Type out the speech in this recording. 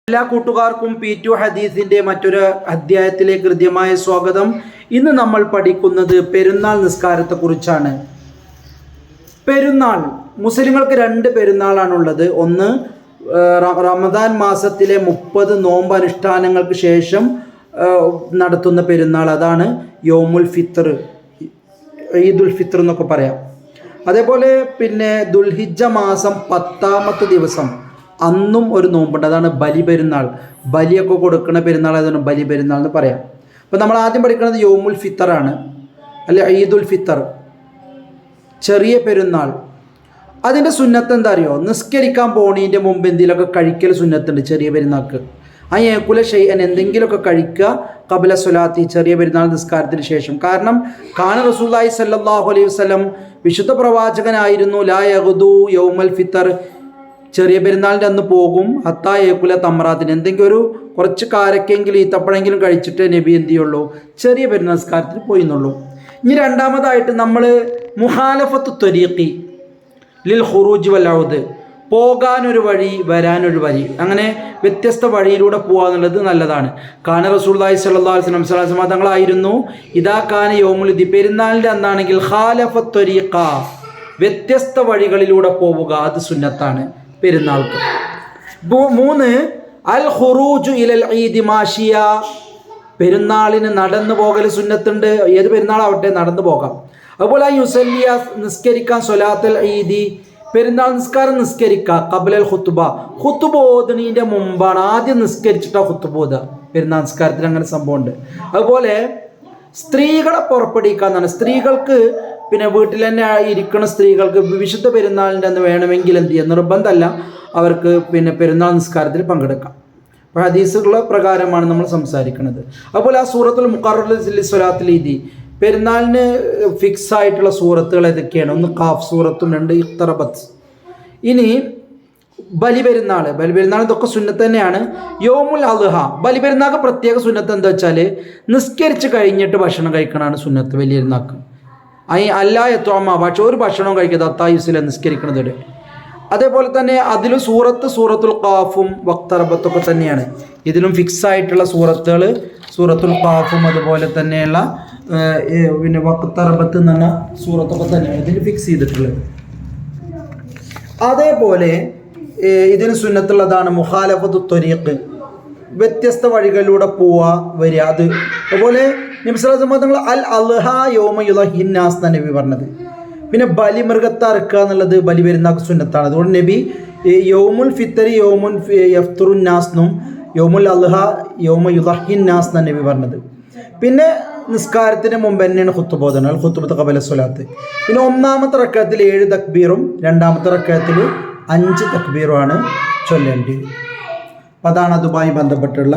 എല്ലാ കൂട്ടുകാർക്കും P2 ഹദീസിന്റെ മറ്റൊരു അധ്യായത്തിലേക്ക് ഹൃദ്യമായ സ്വാഗതം. ഇന്ന് നമ്മൾ പഠിക്കുന്നത് പെരുന്നാൾ നിസ്കാരത്തെക്കുറിച്ചാണ്. പെരുന്നാൾ മുസ്ലിങ്ങൾക്ക് രണ്ട് പെരുന്നാളാണുള്ളത്. ഒന്ന് റമദാൻ മാസത്തിലെ 30 നോമ്പ് അനുഷ്ഠാനങ്ങൾക്ക് ശേഷം നടത്തുന്ന പെരുന്നാൾ, അതാണ് യൗമുൽ ഫിത്ർ, ഈദുൽ ഫിത്ർ എന്നൊക്കെ പറയാം. അതേപോലെ പിന്നെ ദുൽഹിജ്ജ മാസം 10ാമത്തെ ദിവസം അന്നും ഒരു നോമ്പുണ്ട്, അതാണ് ബലി പെരുന്നാൾ. ബലിയൊക്കെ കൊടുക്കുന്ന പെരുന്നാൾ ആയതുകൊണ്ട് ബലി പെരുന്നാൾ എന്ന് പറയാം. അപ്പോൾ നമ്മൾ ആദ്യം പഠിക്കുന്നത് യൗമുൽ ഫിത്തറാണ്, അല്ലെ ഈദുൽ ഫിത്തർ, ചെറിയ പെരുന്നാൾ. അതിൻ്റെ സുന്നത്ത് എന്താ അറിയോ? നിസ്കരിക്കാൻ പോണീൻ്റെ മുമ്പ് എന്തെങ്കിലുമൊക്കെ കഴിക്കൽ സുന്നത്തുണ്ട് ചെറിയ പെരുന്നാൾക്ക്. ആ ഏക്കുല ഷെയ്അൻ എന്തെങ്കിലുമൊക്കെ കഴിക്കുക ഖബല സ്വലാത്തി, ചെറിയ പെരുന്നാൾ നിസ്കാരത്തിന് ശേഷം. കാരണം കാന റസൂലുള്ളാഹി സ്വല്ലല്ലാഹു അലൈഹി വസല്ലം വിശുദ്ധ പ്രവാചകനായിരുന്നു, ലാ യഗ്ദു യൗമൽ ഫിത്തർ, ചെറിയ പെരുന്നാളിൻ്റെ അന്ന് പോകും, ഹത്താ ഏക്കുല തമ്രാത്തിന്, എന്തെങ്കിലും കുറച്ച് കാരക്കെങ്കിലും ഈത്തപ്പഴെങ്കിലും കഴിച്ചിട്ട് നബി എന്ത് ചെയ്യുള്ളൂ, ചെറിയ പെരുന്നാൾ നിസ്കാരത്തിന് പോയിന്നുള്ളൂ. ഇനി രണ്ടാമതായിട്ട് നമ്മൾ മുഹാലഫത്തു ത്വരീഖി ലിൽ ഖുറൂജ് വൽ ഔദ്, പോകാനൊരു വഴി വരാനൊരു വഴി, അങ്ങനെ വ്യത്യസ്ത വഴിയിലൂടെ പോകുക എന്നുള്ളത് നല്ലതാണ്. കാന റസൂലുള്ളാഹി സ്വല്ലല്ലാഹു അലൈഹി വസല്ലം തങ്ങളായിരുന്നു ഇദാ കാന യൗമുൽ ഇദ്, പെരുന്നാളിൻ്റെ അന്നാണെങ്കിൽ ഖാലഫത്ത് ത്വരീഖ, വ്യത്യസ്ത വഴികളിലൂടെ പോവുക, അത് സുന്നത്താണ് പെരുന്നാൾക്ക്. 3 അൽ ഖുറൂജു ഇലൽ ഈദി മാഷിയ, പെരുന്നാളിന് നടന്നു പോകൽ സുന്നത്തുണ്ട്. ഏത് പെരുന്നാളാവട്ടെ നടന്നു പോകാം. അതുപോലെ യുസല്ലിയ, നിസ്കരിക്കാൻ, സ്വലാത്തുൽ ഈദി, പെരുന്നാൾ നിസ്കാരം നിസ്കരിക്കുക ഖബ്ലൽ ഖുത്ബ, ഖുത്ബ ഓതുന്നതിൻ്റെ മുമ്പാണ്, ആദ്യം നിസ്കരിച്ചിട്ടാണ് ഖുത്ബ ഓതുക. പെരുന്നാൾ നിസ്കാരത്തിൽ അങ്ങനെ സംഭവമുണ്ട്. അതുപോലെ സ്ത്രീകളെ പുറപ്പെടുവിക്കാന്നാണ്. സ്ത്രീകൾക്ക് പിന്നെ വീട്ടിൽ തന്നെ ഇരിക്കുന്ന സ്ത്രീകൾക്ക് വിശുദ്ധ പെരുന്നാളിൻ്റെ അന്ന് വേണമെങ്കിൽ എന്ത് ചെയ്യുക, നിർബന്ധമല്ല, അവർക്ക് പിന്നെ പെരുന്നാൾ നിസ്കാരത്തിൽ പങ്കെടുക്കാം. അപ്പോൾ ഹദീസുകളുടെ പ്രകാരമാണ് നമ്മൾ സംസാരിക്കുന്നത്. അതുപോലെ ആ സൂറത്തുൽ മുഖററ സ്വലാത്തുൽ ഈദി, പെരുന്നാളിന് ഫിക്സ് ആയിട്ടുള്ള സൂറത്തുകൾ ഏതൊക്കെയാണ്? ഒന്ന് ഖാഫ് സൂറത്തും, 2 ഇഖ്തറബത്ത്. ഇനി ബലിപെരുന്നാൾ, ബലിപെരുന്നാൾ ഇതൊക്കെ സുന്നത്ത് തന്നെയാണ്. യൗമുൽ അദ്ഹ, ബലിപെരുന്നാൾക്ക് പ്രത്യേക സുന്നത്ത് എന്താ വെച്ചാൽ നിസ്കരിച്ച് കഴിഞ്ഞിട്ട് ഭക്ഷണം കഴിക്കണതാണ് സുന്നത്ത് വലിയ പെരുന്നാൾക്ക്. അല്ലാ എത്തോമ, പക്ഷെ ഒരു ഭക്ഷണവും കഴിക്കാതെ അത്തായുസില നിസ്കരിക്കുന്നത് വരെ. അതേപോലെ തന്നെ അതിലും സൂറത്തുൽ ഖാഫും വഖ്തറബത്തൊക്കെ തന്നെയാണ്. ഇതിലും ഫിക്സ് ആയിട്ടുള്ള സൂറത്തുകൾ സൂറത്തുൽ ഖാഫും അതുപോലെ തന്നെയുള്ള പിന്നെ വഖ്തറബത്ത് എന്ന് പറഞ്ഞ സൂറത്തൊക്കെ തന്നെയാണ് ഇതിൽ ഫിക്സ് ചെയ്തിട്ടുള്ളത്. അതേപോലെ ഇതിന് സുന്നത്തുള്ളതാണ് മുഖാലഫത്തു ത്വരീഖ്, വ്യത്യസ്ത വഴികളിലൂടെ പോവുക വരിക. അതുപോലെ നബി സ്വല്ലല്ലാഹു അലൈഹി വസല്ലം അൽ അദ്ഹ യൗമ യുളഹിൻ നാസ് എന്നാണ് നബി പറഞ്ഞത്. പിന്നെ ബലിമൃഗത്തെ അറുക്കുക എന്നുള്ളത് ബലി പെരുന്നാൾക്ക് സുന്നത്താണ്. അതുകൊണ്ട് നബി യൗമുൽ ഫിത്തർ യൗമുൻ യഫ്തുറുൻ നാസ് എന്നും യൗമുൽ അദ്ഹ യൗമ യുളഹിൻ നാസ് എന്നാണ് നബി പറഞ്ഞത്. പിന്നെ നിസ്കാരത്തിന് മുമ്പ് തന്നെയാണ് ഖുത്ബ ഓതുന്നത്, അൽ ഖുത്ബത്ത് ഖബല സ്വലാത്ത്. പിന്നെ 1ാമത്തെ റക്അത്തിൽ 7 തക്ബീറും 2ാമത്തെ റക്അത്തിൽ 5 തക്ബീറുമാണ് ചൊല്ലേണ്ടത്. അപ്പോൾ അതാണ് അതുമായി ബന്ധപ്പെട്ടുള്ള